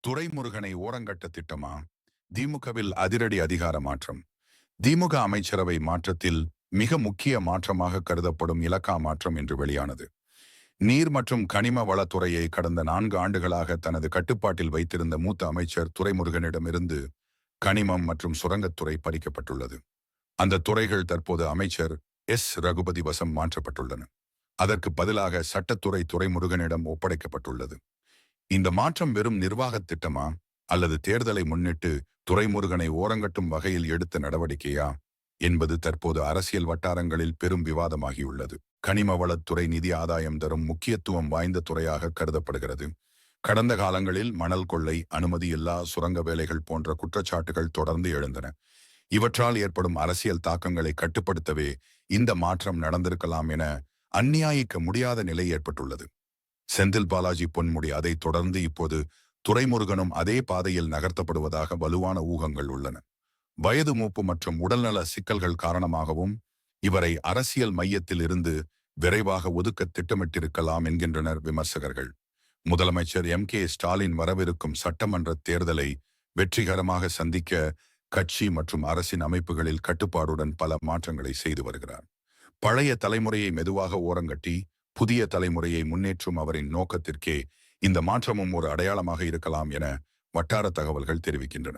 துரைமுருகனை ஓரங்கட்ட திட்டமா? திமுகவில் அதிரடி அதிகார மாற்றம். திமுக அமைச்சரவை மாற்றத்தில் மிக முக்கிய மாற்றமாக கருதப்படும் இலக்கா மாற்றம் என்று வெளியானது. நீர் மற்றும் கனிம வளத்துறையை கடந்த 4 ஆண்டுகளாக தனது கட்டுப்பாட்டில் வைத்திருந்த மூத்த அமைச்சர் துரைமுருகனிடமிருந்து கனிமம் மற்றும் சுரங்கத்துறை பறிக்கப்பட்டுள்ளது. அந்த துறைகள் தற்போது அமைச்சர் ரகுபதி வசம் மாற்றப்பட்டுள்ளன. அதற்கு பதிலாக சட்டத்துறை துரைமுருகனிடம் ஒப்படைக்கப்பட்டுள்ளது. இந்த மாற்றம் வெறும் நிர்வாகத் திட்டமா, அல்லது தேர்தலை முன்னிட்டு துரைமுருகனை ஓரங்கட்டும் வகையில் எடுத்த நடவடிக்கையா என்பது தற்போது அரசியல் வட்டாரங்களில் பெரும் விவாதமாகியுள்ளது. கனிம வளத்துறை நிதி ஆதாயம் தரும் முக்கியத்துவம் வாய்ந்த துறையாக கருதப்படுகிறது. கடந்த காலங்களில் மணல் கொள்ளை, அனுமதியில்லா சுரங்க வேலைகள் போன்ற குற்றச்சாட்டுகள் தொடர்ந்து எழுந்தன. இவற்றால் ஏற்படும் அரசியல் தாக்கங்களை கட்டுப்படுத்தவே இந்த மாற்றம் நடந்திருக்கலாம் என அந்நியாயிக்க முடியாத நிலை ஏற்பட்டுள்ளது. செந்தில் பாலாஜி பொன்முடி அதை தொடர்ந்து இப்போது துரைமுருகனும் அதே பாதையில் நகர்த்தப்படுவதாக வலுவான ஊகங்கள் உள்ளன. வயது மூப்பு மற்றும் உடல்நல சிக்கல்கள் காரணமாகவும் இவரை அரசியல் மையத்தில் இருந்து விரைவாக ஒதுக்க திட்டமிட்டிருக்கலாம் என்கின்றனர் விமர்சகர்கள். முதலமைச்சர் ஸ்டாலின் வரவிருக்கும் சட்டமன்ற தேர்தலை வெற்றிகரமாக சந்திக்க கட்சி மற்றும் அரசின் அமைப்புகளில் கட்டுப்பாடுடன் பல மாற்றங்களை செய்து வருகிறார். பழைய தலைமுறையை மெதுவாக ஓரங்கட்டி புதிய தலைமுறையை முன்னேற்றும் அவரின் நோக்கத்திற்கே இந்த மாற்றமும் ஒரு அடையாளமாக இருக்கலாம் என வட்டார தகவல்கள் தெரிவிக்கின்றன.